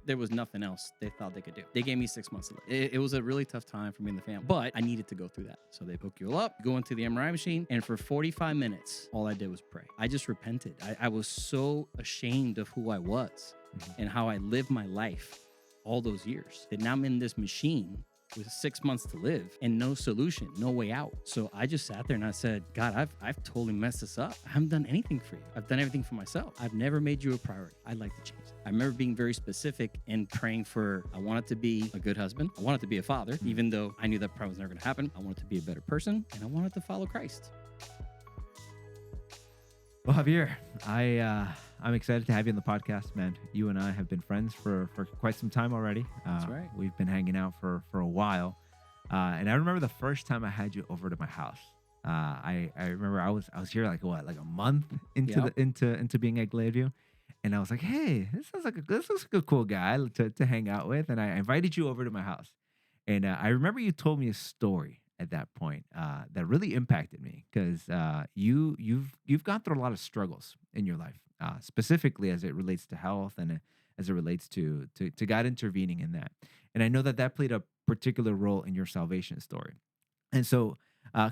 there was nothing else they thought they could do. They gave me 6 months to live. It was a really tough time for me and the family, but I needed to go through that. So they hook you up, go into the MRI machine, and for 45 minutes, all I did was pray. I just repented. I was so ashamed of who I was and how I lived my life all those years. And now I'm in this machine with 6 months to live and no solution, no way out. So I just sat there and I said, God, I've totally messed this up. I haven't done anything for you. I've done everything for myself. I've never made you a priority. I'd like to change that. I remember being very specific and praying for, I wanted to be a good husband. I wanted to be a father, even though I knew that probably was never gonna happen. I wanted to be a better person, and I wanted to follow Christ. Well, Javier, I'm excited to have you on the podcast, man. You and I have been friends for quite some time already. That's right. We've been hanging out for a while. And I remember the first time I had you over to my house. I remember I was here like a month into Yep. into being at Gladeview. And I was like, hey, this looks like a cool guy to hang out with. And I invited you over to my house. And I remember you told me a story at that point that really impacted me because you've gone through a lot of struggles in your life, specifically as it relates to health and as it relates to God intervening in that. And I know that played a particular role in your salvation story. And so,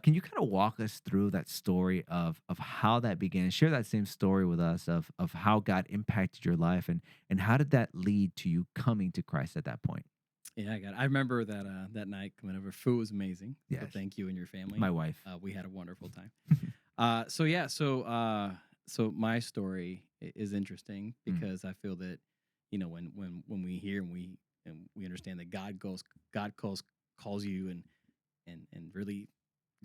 can you kind of walk us through that story of how that began? Share that same story with us of how God impacted your life and how did that lead to you coming to Christ at that point? Yeah, I remember that night coming over. Food was amazing. So Yes, thank you and your family. my wife. We had a wonderful time. So my story is interesting because I feel that, when we hear and we understand that God calls you and really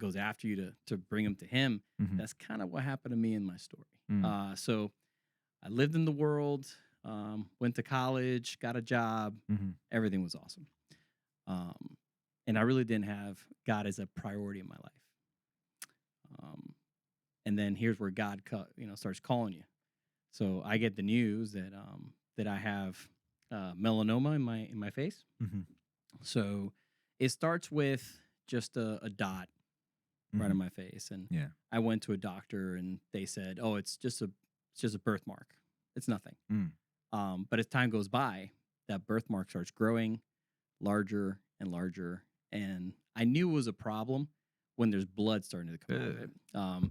goes after you to bring him to him. Mhm. That's kind of what happened to me in my story. Mm. So I lived in the world, went to college, got a job, Mhm. everything was awesome. Um, and I really didn't have God as a priority in my life. And then here's where God, starts calling you. So I get the news that I have melanoma in my face. Mhm. So it starts with just a dot right on Mhm. my face, and Yeah. I went to a doctor, and they said, "Oh, it's just a birthmark. It's nothing." Mm. But as time goes by, that birthmark starts growing larger and larger, and I knew it was a problem when there's blood starting to come out of Ugh. it.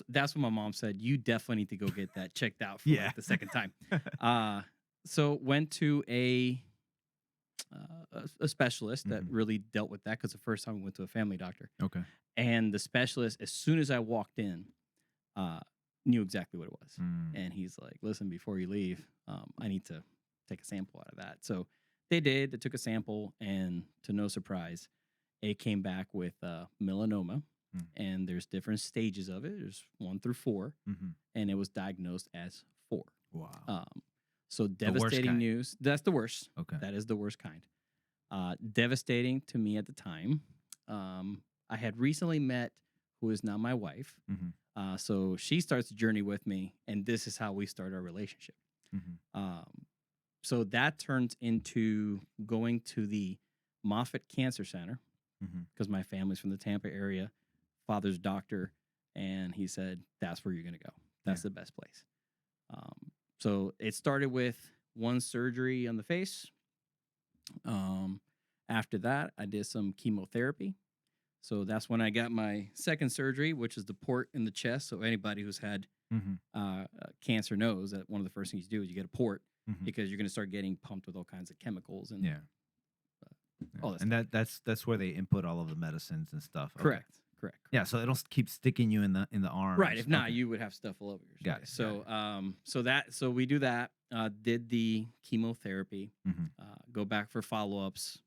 That's when my mom said, "You definitely need to go get that checked out for Yeah. like the second time." Uh, so went to a specialist that Mhm. really dealt with that because the first time we went to a family doctor, Okay. and the specialist, as soon as I walked in, uh, knew exactly what it was, Mm. and he's like, "Listen, before you leave, I need to take a sample out of that." So they did. They took a sample, and to no surprise, it came back with melanoma, Mm. and there's different stages of it. There's 1 through 4, Mhm. and it was diagnosed as 4. Wow. Um, so The worst devastating kind. news. That's the worst. Okay. That is the worst kind. Devastating to me at the time. I had recently met who is now my wife. Mhm. So she starts the journey with me, and this is how we start our relationship. Mhm. So that turns into going to the Moffitt Cancer Center Mhm. because my family's from the Tampa area, father's doctor, and he said, that's where you're going to go. That's Yeah. the best place. So it started with one surgery on the face. After that, I did some chemotherapy. So that's when I got my second surgery, which is the port in the chest. So anybody who's had Mhm. cancer knows that one of the first things you do is you get a port Mhm. because you're going to start getting pumped with all kinds of chemicals and Yeah. Yeah. all that And stuff. that's where they input all of the medicines and stuff. Okay. Correct. Yeah, so it'll keep sticking you in the arms. Right. If not, Okay. you would have stuff all over your Got face. it. Got it. So we do that. Did the chemotherapy. Mhm. Go back for follow-ups,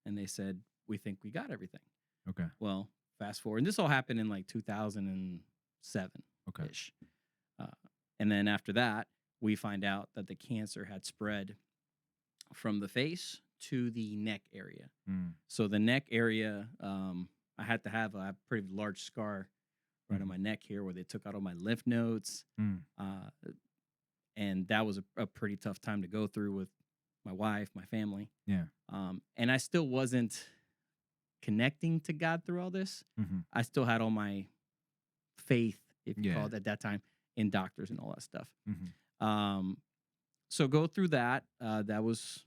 and they said we think we got everything. Okay. Well, fast forward, and this all happened in like 2007 Okay. ish. Uh, and then after that, we find out that the cancer had spread from the face to the neck area. Mm. So the neck area, I had to have a pretty large scar right on Mhm. my neck here where they took out all my lymph nodes. Mm. Uh, and that was a pretty tough time to go through with my wife, my family. Yeah. And I still wasn't connecting to God through all this. Mhm. I still had all my faith, if you call Yeah. it at that time, in doctors and all that stuff. Mhm. Um, So go through that. That was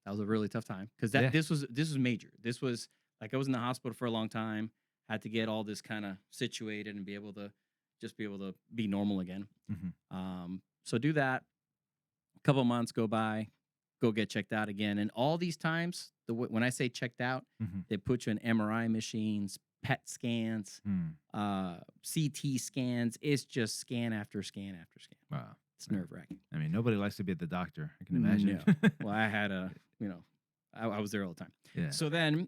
a really tough time because Yeah. this was major. This was like I was in the hospital for a long time. Had to get all this kind of situated and be able to be normal again. Mhm. So do that. A couple months go by, go get checked out again, and all these times, when I say checked out, Mhm. they put you in MRI machines, PET scans, Mm. CT scans. It's just scan after scan after scan. Wow. It's Yeah. nerve wracking. I mean, nobody likes to be at the doctor. I can imagine. No. Well, I had I was there all the time. Yeah. So then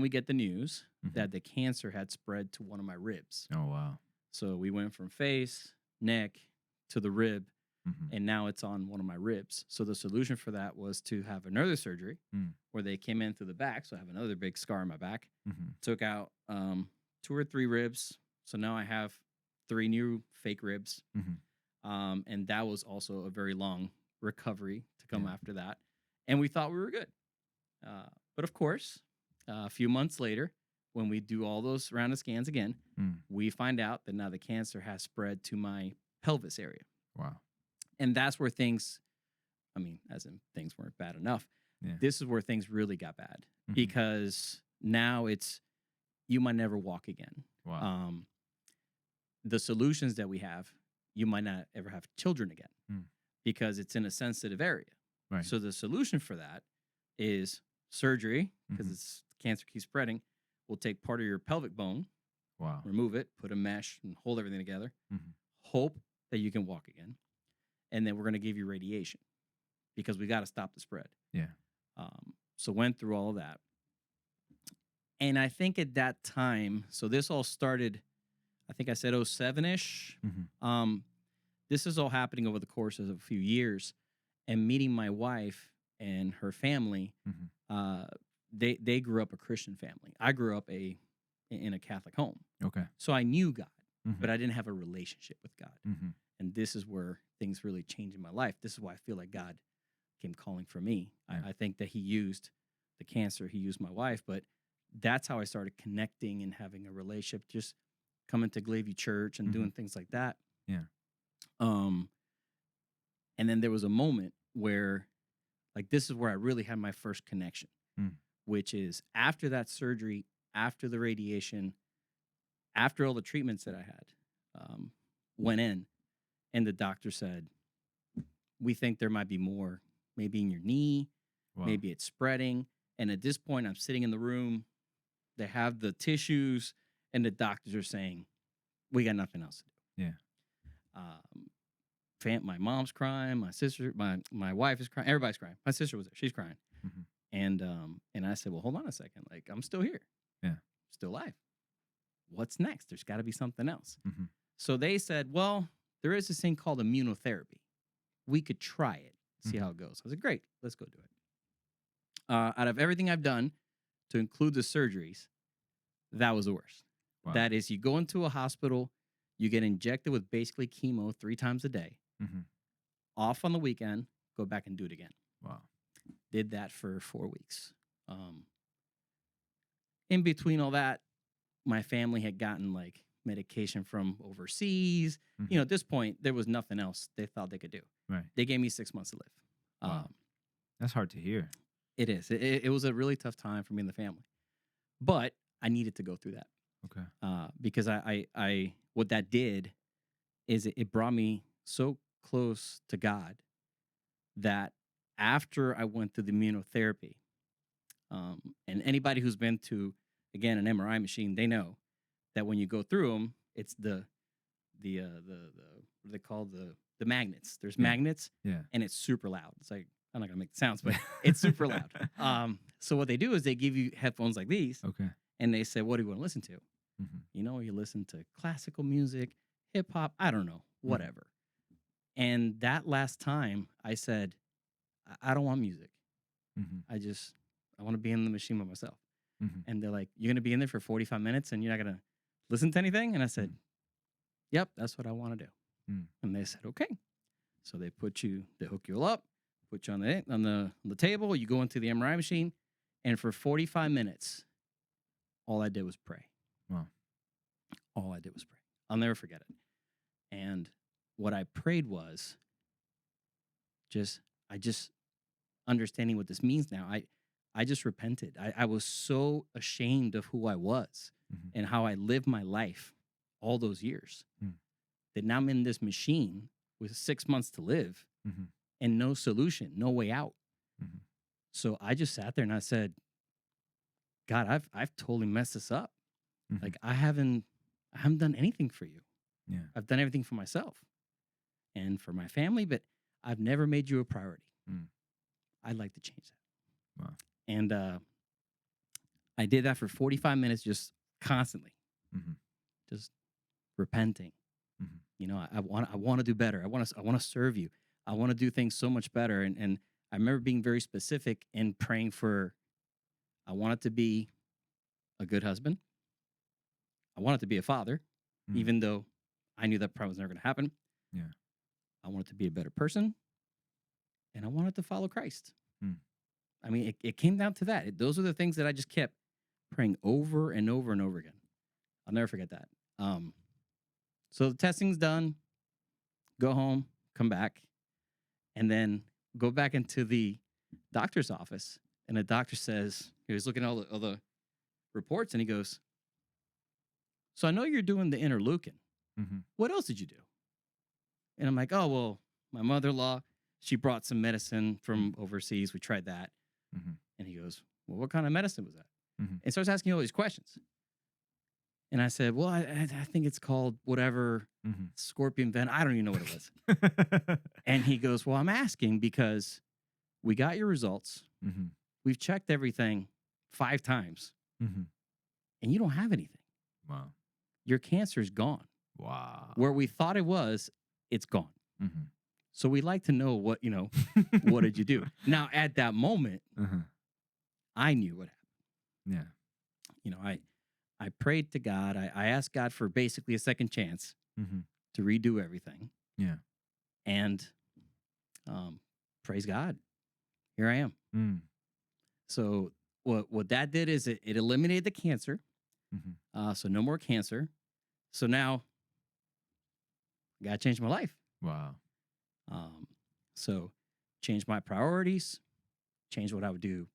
we get the news Mhm. that the cancer had spread to one of my ribs. Oh, wow. So we went from face, neck to the rib, Mhm. and now it's on one of my ribs. So the solution for that was to have another surgery Mm. where they came in through the back. So I have another big scar on my back, Mhm. took out 2 or 3 ribs. So now I have 3 new fake ribs. Mhm. And that was also a very long recovery to come Yeah. after that. And we thought we were good. But of course, a few months later, when we do all those round of scans again, Mm. we find out that now the cancer has spread to my pelvis area. Wow. And that's where things, I mean, as in things weren't bad enough. Yeah. This is where things really got bad Mhm. because now you might never walk again. Wow. The solutions that we have, you might not ever have children again Mm. because it's in a sensitive area. Right. So the solution for that is surgery because Mhm. it's cancer keeps spreading. We'll take part of your pelvic bone, Wow. remove it, put a mesh, and hold everything together. Mhm. Hope that you can walk again, and then we're going to give you radiation because we got to stop the spread. Yeah. So went through all of that, and I think at that time, so this all started. I think I said 07-ish. Mhm. This is all happening over the course of a few years, and meeting my wife and her family. Mhm. They grew up a Christian family. I grew up in a Catholic home, Okay. so I knew God, Mhm. but I didn't have a relationship with God. Mhm. And this is where things really changed in my life. This is why I feel like God came calling for me. Yeah. I think that He used the cancer, He used my wife, but that's how I started connecting and having a relationship. Just coming to Glavey Church and doing Mhm. things like that. Yeah. Um, and then there was a moment where, like, this is where I really had my first connection, Mm. which is after that surgery, after the radiation, after all the treatments that I had, went in, and the doctor said, "We think there might be more, maybe in your knee, Wow. maybe it's spreading." And at this point, I'm sitting in the room. They have the tissues, and the doctors are saying, "We got nothing else to do." Yeah. My mom's crying, my sister, my wife is crying, everybody's crying. My sister was there, she's crying, Mhm. and I said, "Well, hold on a second, like I'm still here, Yeah. still alive. What's next? There's got to be something else." Mhm. So they said, "Well, there is this thing called immunotherapy. We could try it, see Mhm. how it goes." I said, "Great, let's go do it." Out of everything I've done, to include the surgeries, that was the worst. Wow. That is, you go into a hospital, you get injected with basically chemo 3 times a day, Mhm. off on the weekend, go back and do it again. Wow. Did that for 4 weeks. In between all that, my family had gotten like medication from overseas. Mhm. At this point, there was nothing else they thought they could do. Right. They gave me 6 months to live. Wow. That's hard to hear. It is. It was a really tough time for me and the family, but I needed to go through that Okay. because what that did is it brought me so close to God that after I went through the immunotherapy, and anybody who's been to again an MRI machine, they know that when you go through them, it's the what they call the magnets. There's Yeah. magnets, Yeah. and it's super loud. It's like I'm not gonna make the sounds, but it's super loud. So what they do is they give you headphones like these, Okay. and they say, "What do you want to listen to?" Mhm. You listen to classical music, hip hop, I don't know, Mhm. whatever. And that last time, I said, I don't want music. Mhm. I want to be in the machine by myself." Mhm. And they're like, "You're gonna be in there for 45 minutes, and you're not gonna listen to anything?" And I said, Mhm. "Yep, that's what I want to do." Mm. And they said, "Okay." So they hook you all up, put you on the table. You go into the MRI machine, and for 45 minutes, all I did was pray. Wow. All I did was pray. I'll never forget it. And what I prayed was, I just understanding what this means now. I just repented. I was so ashamed of who I was Mhm. and how I lived my life all those years Mm. that now I'm in this machine with 6 months to live Mhm. and no solution, no way out. Mhm. So I just sat there and I said, God, I've totally messed this up. Mhm. Like I haven't done anything for you. Yeah. I've done everything for myself and for my family, but I've never made you a priority. Mm. I'd like to change that. Wow. And I did that for 45 minutes, just constantly, Mhm. just repenting. Mhm. You know, I want to do better. I want to serve you. I want to do things so much better. And I remember being very specific and praying for. I wanted to be a good husband. I wanted to be a father, Mm. even though I knew that probably was never going to happen. Yeah. I wanted to be a better person, and I wanted to follow Christ. Mm. I mean, it came down to that. Those are the things that I just kept praying over and over and over again. I'll never forget that. So the testing's done. Go home, come back, and then go back into the doctor's office. And the doctor says, he was looking at all the reports, and he goes, "So I know you're doing the interleukin. Mhm. What else did you do?" And I'm like, "Oh, well, my mother-in-law, she brought some medicine Mm. from overseas. We tried that." Mhm. And he goes, "Well, what kind of medicine was that?" Mhm. And starts asking all these questions. And I said, "Well, I think it's called whatever Mhm. scorpion venom. I don't even know what it was." And he goes, "Well, I'm asking because we got your results. Mhm. We've checked everything 5 times, Mhm. and you don't have anything. Wow. Your cancer's gone. Wow. Where we thought it was, it's gone. Mhm. So we'd like to know what did you do?" Now, at that moment, Uh-huh. I knew what happened. Yeah. I prayed to God. I asked God for basically a second chance Mhm. to redo everything. Yeah. And um, praise God, here I am. Mm. So what that did is it eliminated the cancer. Mhm. So no more cancer. So now I got to change my life. Wow. Um, so change my priorities, change what I would do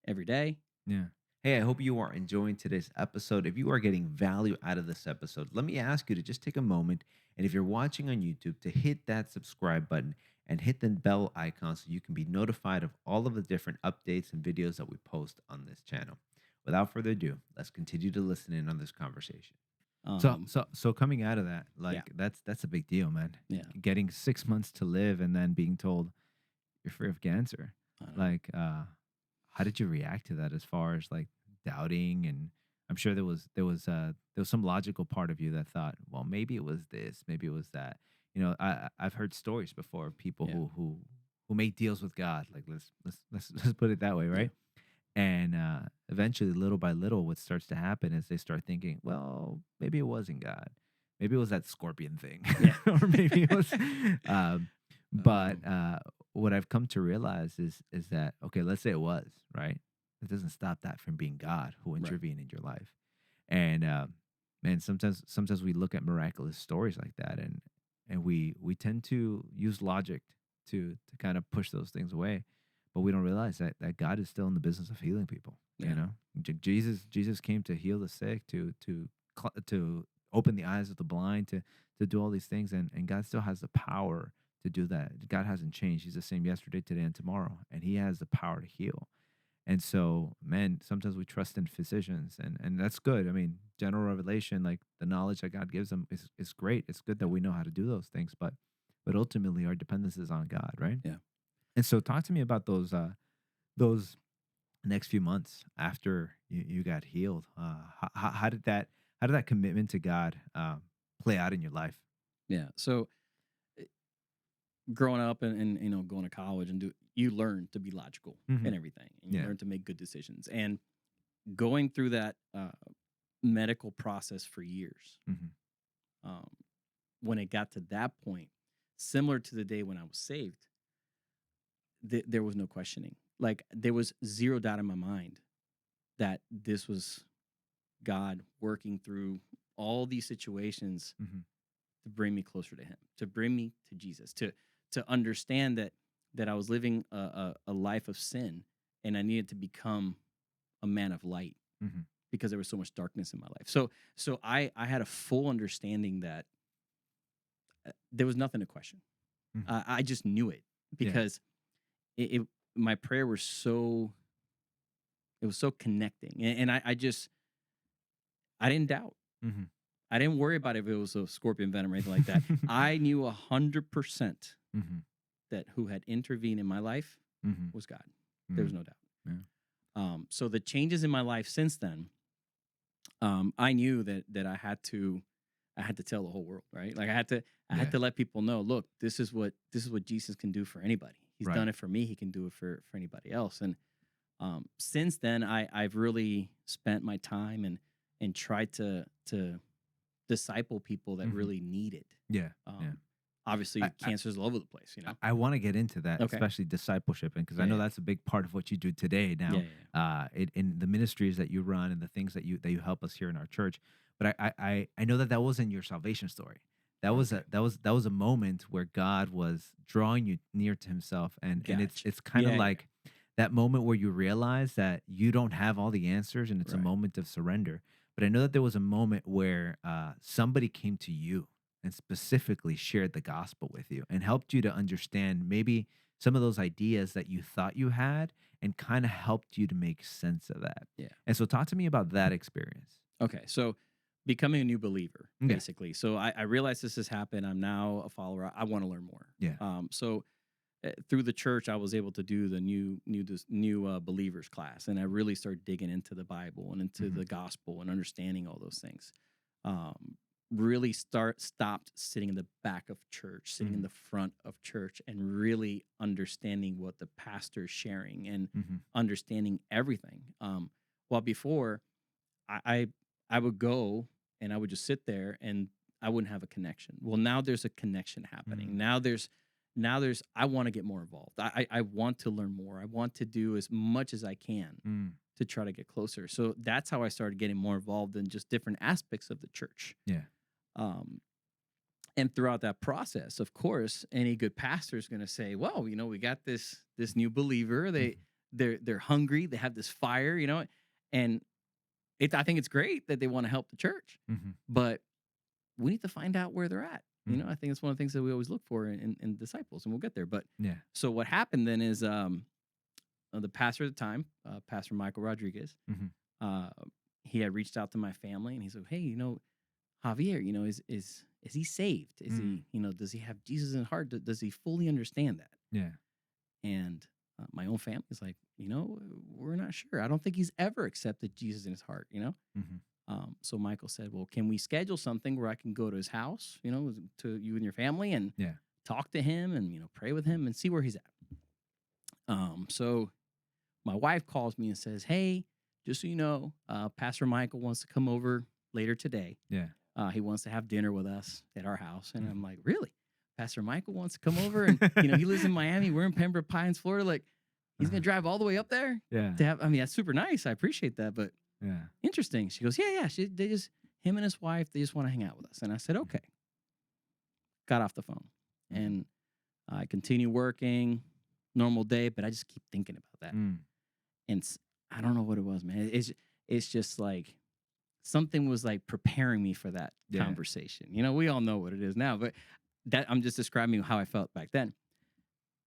every day. Yeah. Hey, I hope you are enjoying today's episode. If you are getting value out of this episode, let me ask you to just take a moment. And if you're watching on YouTube, to hit that subscribe button and hit the bell icon so you can be notified of all of the different updates and videos that we post on this channel. Without further ado, let's continue to listen in on this conversation. So, Um, so, so coming out of that, yeah, like that's a big deal, man. yeah, Getting 6 months to live and then being told you're free of cancer. I know. Like, how did you react to that as far as like doubting? And I'm sure there was some logical part of you that thought, well, maybe it was this, maybe it was that. I've heard stories before of people Yeah, who make deals with God. Like let's put it that way, yeah, right? And eventually, little by little, what starts to happen is they start thinking, well, maybe it wasn't God. Maybe it was that scorpion thing, yeah. or maybe it was. Um, but um, what I've come to realize is that okay, let's say it was right. It doesn't stop that from being God who right. intervened in your life. And man, sometimes we look at miraculous stories like that, and we tend to use logic to kind of push those things away, but we don't realize that God is still in the business of healing people. You Yeah, know, Jesus came to heal the sick, to open the eyes of the blind, to do all these things, and God still has the power to do that. God hasn't changed. He's the same yesterday, today, and tomorrow, and He has the power to heal. And so, man, sometimes we trust in physicians, and that's good. I mean, general revelation, like the knowledge that God gives them, is great. It's good that yeah, we know how to do those things, but ultimately, our dependence is on God, right? yeah. And so, talk to me about those next few months after you got healed. How did that commitment to God play out in your life? Yeah. So eh, growing up and going to college and you learn to be logical Hmm. in everything, and you Yeah. learn to make good decisions. And going through that medical process for years, Hmm. um, when it got to that point, similar to the day when I was saved, there was no questioning. Like there was zero doubt in my mind that this was God working through all these situations Hmm. to bring me closer to Him, to bring me to Jesus, to understand that that I was living a life of sin, and I needed to become a man of light Mhm. because there was so much darkness in my life. So I had a full understanding that there was nothing to question. Mhm. I just knew it Yeah. because it my prayer was so it was so connecting, and I didn't doubt. Mhm. I didn't worry about if it was a scorpion venom or anything like that. I knew 100% Mhm. that who had intervened in my life Mhm. was God. There was Mm. no doubt. Yeah. So the changes in my life since then, I knew that I had to tell the whole world, right? Like I had Yeah. to let people know, look, this is what Jesus can do for anybody. He's Right. done it for me. He can do it for anybody else. And since then, I've really spent my time and tried to disciple people that Mhm. really need it. Yeah. Yeah. Um, I obviously, I cancer's all over the place, you know. I want to get into that, Okay. especially discipleship, and because I Yeah, know yeah, that's a big part of what you do today. yeah, Now, yeah, yeah. in the ministries that you run and the things that you help us here in our church. But I know that wasn't your salvation story. Okay, That was a moment where God was drawing you near to Himself, and gotcha. it's kind of Yeah, yeah, like that moment where you realize that you don't have all the answers, and it's a right. moment of surrender. But I know that there was a moment where somebody came to you and specifically shared the gospel with you and helped you to understand maybe some of those ideas that you thought you had and kind of helped you to make sense of that. Yeah. And so talk to me about that experience. Okay, so becoming a new believer, Yeah. basically. So I realized this has happened. I'm now a follower. I want to learn more. Yeah. So through the church, I was able to do the new believers class, and I really started digging into the Bible and into Hmm. the gospel and understanding all those things. Um, really stopped sitting in the back of church, sitting in Hmm. the front of church, and really understanding what the pastor is sharing and Hmm. understanding everything. While before I I I would go and I would just sit there and I wouldn't have a connection. Well, now there's a connection happening. Mm. Now there's I want to get more involved. I want to learn more. I want to do as much as I can Mm. to try to get closer. So that's how I started getting more involved in just different aspects of the church. Yeah. Um, and throughout that process, of course, any good pastor is going to say, "Well, we got this new believer. Hmm. They're hungry. They have this fire, and I think it's great that they want to help the church, Hmm. but we need to find out where they're at. Hmm. I think it's one of the things that we always look for in disciples, and we'll get there. But Yeah. so what happened then is the pastor at the time, Pastor Michael Rodriguez, Hmm. uh, he had reached out to my family, and he said, "Hey, Javier, is he saved? Is Mm. he, does he have Jesus in his heart? Does he fully understand that?" Yeah. And my own family is like, we're not sure. I don't think he's ever accepted Jesus in his heart. Hmm. So Michael said, "Well, can we schedule something where I can go to his house, to you and your family, and Yeah. talk to him and pray with him and see where he's at?" So my wife calls me and says, "Hey, just so you know, Pastor Michael wants to come over later today. Yeah. He wants to have dinner with us at our house." And I'm Hmm. like, "Really? Pastor Michael wants to come over, and he lives in Miami. We're in Pembroke Pines, Florida. Like, he's gonna Uh-huh. drive all the way up there Yeah. to have? I mean, that's super nice. I appreciate that, but." Yeah. Interesting. She goes, "Yeah, yeah. They just him and his wife. They just want to hang out with us." And I said, "Okay." Got off the phone, Hmm. and I continue working, normal day, but I just keep thinking about that, Mm. and I don't know what it was, man. It's just like something was like preparing me for that Yeah. conversation. We all know what it is now, but that I'm just describing how I felt back then.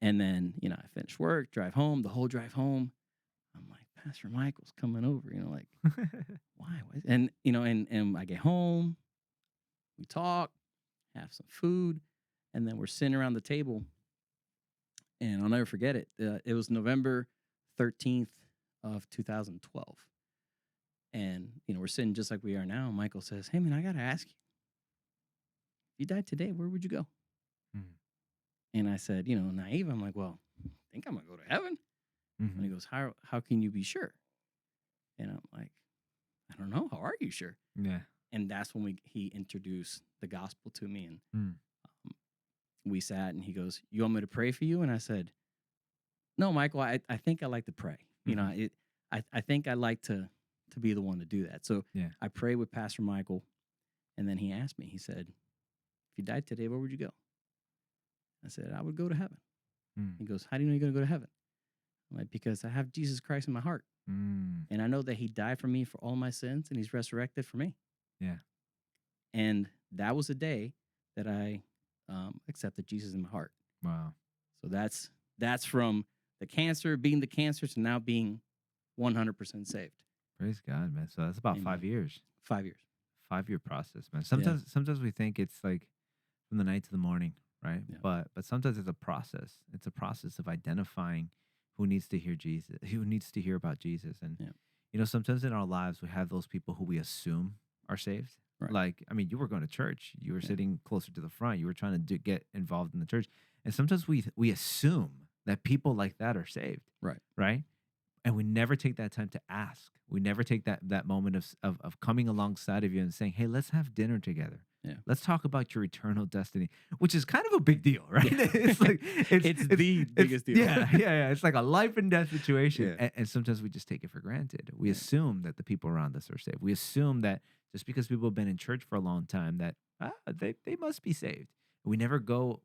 And then I finish work, drive home. The whole drive home, I'm like, Pastor Michael's coming over. Like, why? And and I get home, we talk, have some food, and then we're sitting around the table. And I'll never forget it. It was November 13th of 2012. And, we're sitting just like we are now. Michael says, "Hey, man, I got to ask you, if you died today, where would you go?" Mm. And I said, naive, I'm like, "Well, I think I'm going to go to heaven." And Mhm. he goes, how can you be sure? And I'm like, "I don't know. How are you sure?" Yeah. And that's when he introduced the gospel to me. And Mm. um, we sat, and he goes, "You want me to pray for you?" And I said, "No, Michael, I think I like to pray. Mhm. I think I like to be the one to do that." So Yeah. I prayed with Pastor Michael, and then he asked me, he said, "If you died today, where would you go?" I said, "I would go to heaven." Mm. He goes, how do you know you're going to go to heaven? I'm like, because I have Jesus Christ in my heart. Mm. And I know that he died for me for all my sins and he's resurrected for me. Yeah. And that was the day that I accepted Jesus in my heart. Wow. So that's from the cancer, being the cancer, to now being 100% saved. Praise God, man. So that's about Amen. 5 years. 5 years. 5-year process, man. Yeah. Sometimes we think it's like from the night to the morning, right? Yeah. But sometimes it's a process. It's a process of identifying who needs to hear Jesus, who needs to hear about Jesus. And Yeah. sometimes in our lives we have those people who we assume are saved. Right. Like, I mean, you were going to church, you were Yeah. sitting closer to the front, you were trying to get involved in the church, and sometimes we assume that people like that are saved, Right. right? And we never take that time to ask. We never take that moment of coming alongside of you and saying, "Hey, let's have dinner together. Yeah. Let's talk about your eternal destiny," which is kind of a big deal, right? Yeah. It's like It's the biggest deal. Yeah. It's like a life and death situation, Yeah. and sometimes we just take it for granted. We Yeah. assume that the people around us are saved. We assume that just because people have been in church for a long time, that they must be saved. We never go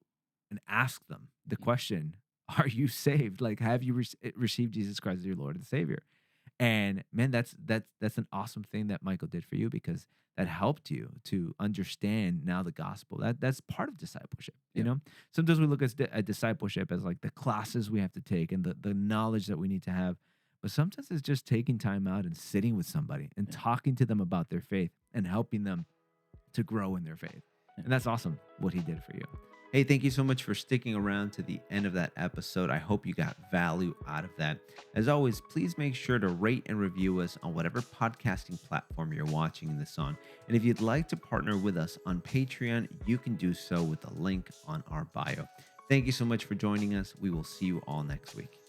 and ask them the question, are you saved? Like, have you received Jesus Christ as your Lord and Savior? And man, that's an awesome thing that Michael did for you, because that helped you to understand now the gospel. That's part of discipleship. You Yeah. know, sometimes we look at discipleship as like the classes we have to take and the knowledge that we need to have, but sometimes it's just taking time out and sitting with somebody and Yeah. talking to them about their faith and helping them to grow in their faith. Yeah. And that's awesome what he did for you. Hey, thank you so much for sticking around to the end of that episode. I hope you got value out of that. As always, please make sure to rate and review us on whatever podcasting platform you're watching this on. And if you'd like to partner with us on Patreon, you can do so with the link on our bio. Thank you so much for joining us. We will see you all next week.